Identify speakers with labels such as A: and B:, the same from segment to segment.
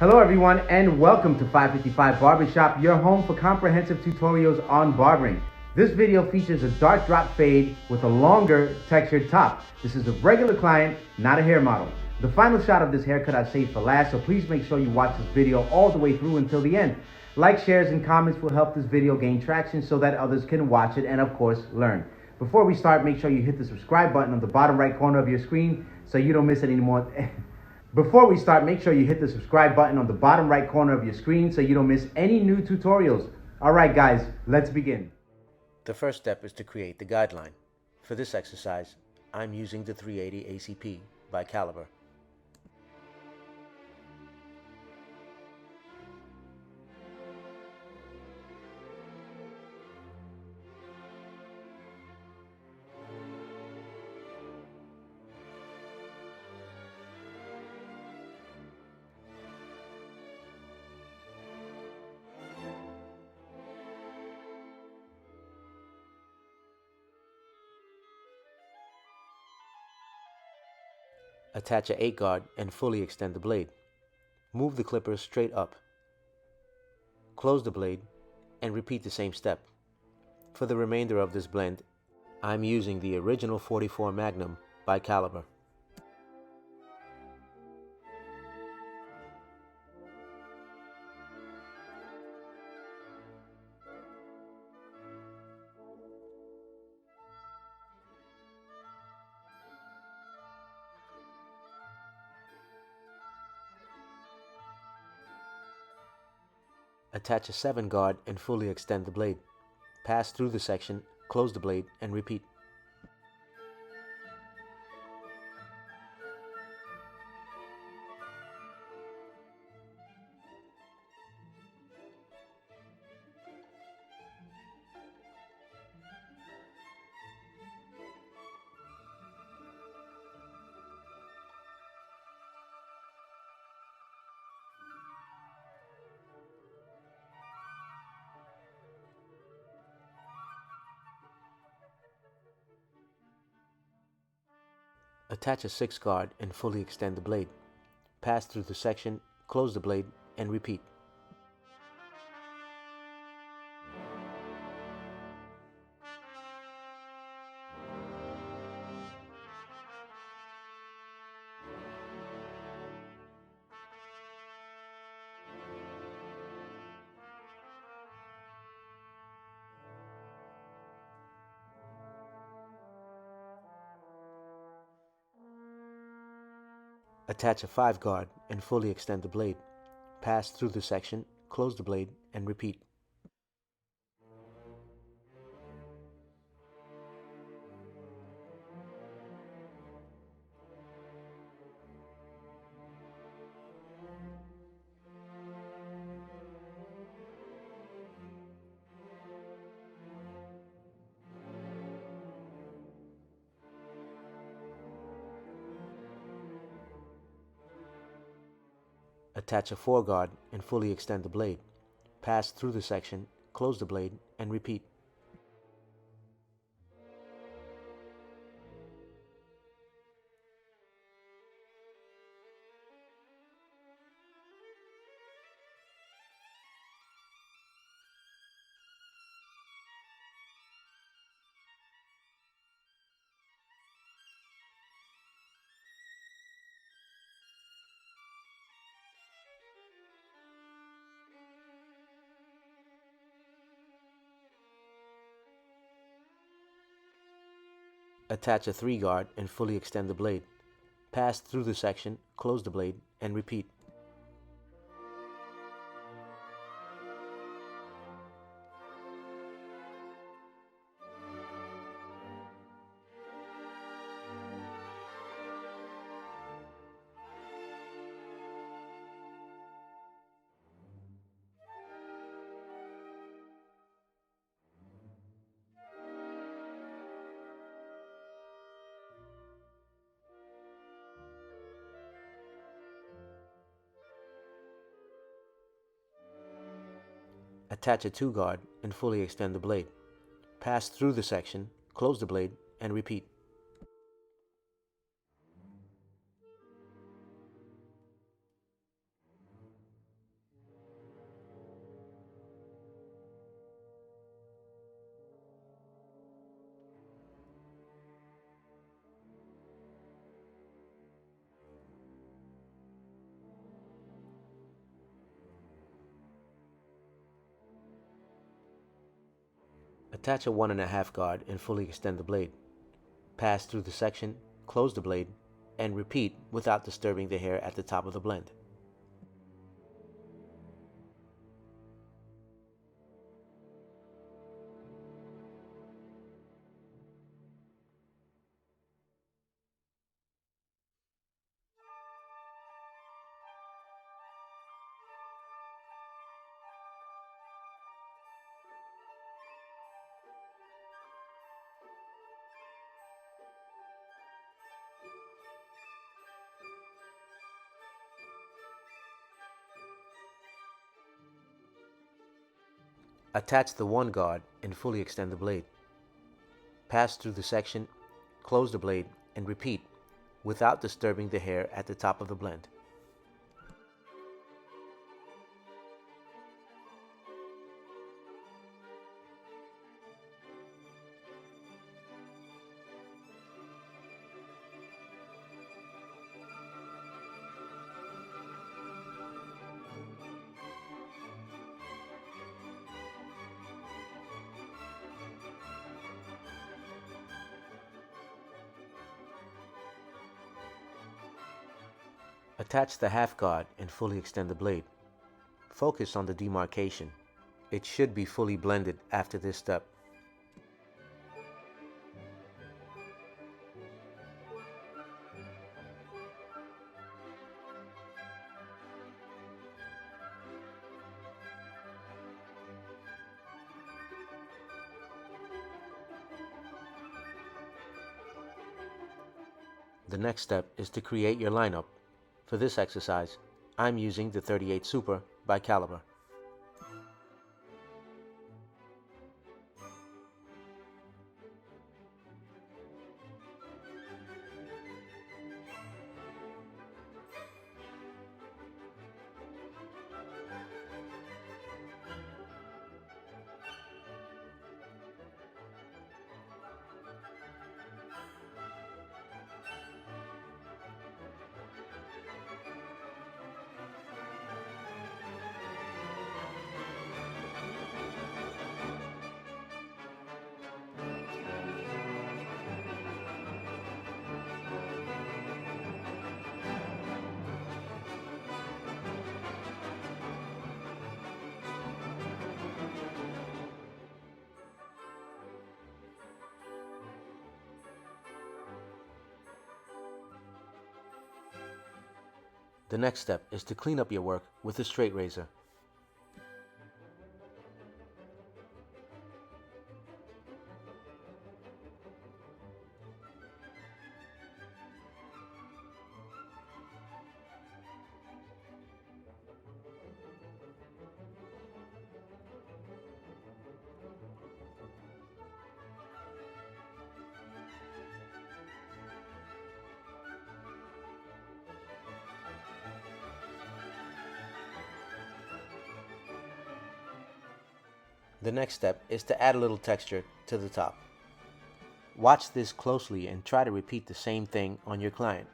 A: Hello everyone and welcome to 555 Barbershop, your home for comprehensive tutorials on barbering. This video features a dark drop fade with a longer textured top. This is a regular client, not a hair model. The final shot of this haircut I saved for last, so please make sure you watch this video all the way through until the end. Like, shares, and comments will help this video gain traction so that others can watch it and of course learn. Before we start, make sure you hit the subscribe button on the bottom right corner of your screen so you don't miss any more. Before we start, make sure you hit the subscribe button on the bottom right corner of your screen so you don't miss any new tutorials. Alright guys, let's begin.
B: The first step is to create the guideline. For this exercise, I'm using the 380 ACP by Caliber. Attach a 8 guard and fully extend the blade. Move the clippers straight up. Close the blade and repeat the same step. For the remainder of this blend, I'm using the original 44 Magnum by Caliber. Attach a 7 guard and fully extend the blade. Pass through the section, close the blade, and repeat. Attach a 6 guard and fully extend the blade. Pass through the section, close the blade, and repeat. Attach a 5 guard and fully extend the blade. Pass through the section, close the blade, and repeat. Attach a 4 guard and fully extend the blade. Pass through the section, close the blade, and repeat. Attach a 3 guard and fully extend the blade. Pass through the section, close the blade, and repeat. Attach a 2 guard and fully extend the blade. Pass through the section, close the blade, and repeat. Attach a 1.5 guard and fully extend the blade. Pass through the section, close the blade, and repeat without disturbing the hair at the top of the blend. Attach the 1 guard and fully extend the blade. Pass through the section, close the blade, and repeat without disturbing the hair at the top of the blend. Attach the half guard and fully extend the blade. Focus on the demarcation. It should be fully blended after this step. The next step is to create your lineup. For this exercise, I'm using the 38 Super by Caliber. The next step is to clean up your work with a straight razor. The next step is to add a little texture to the top. Watch this closely and try to repeat the same thing on your client.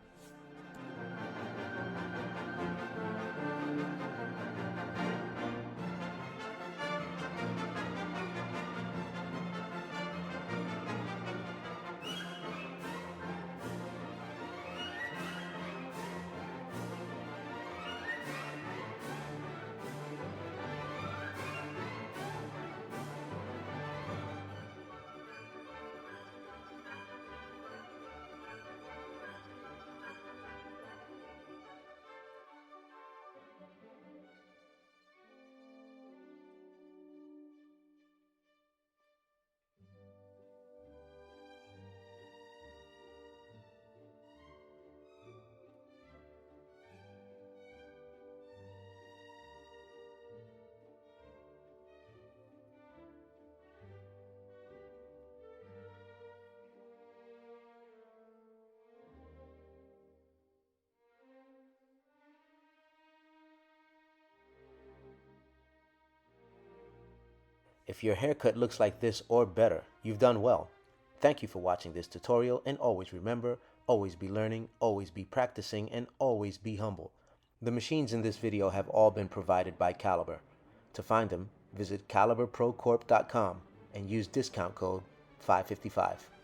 B: If your haircut looks like this or better, you've done well. Thank you for watching this tutorial, and always remember, always be learning, always be practicing, and always be humble. The machines in this video have all been provided by Caliber. To find them, visit caliberprocorp.com. and use discount code 555.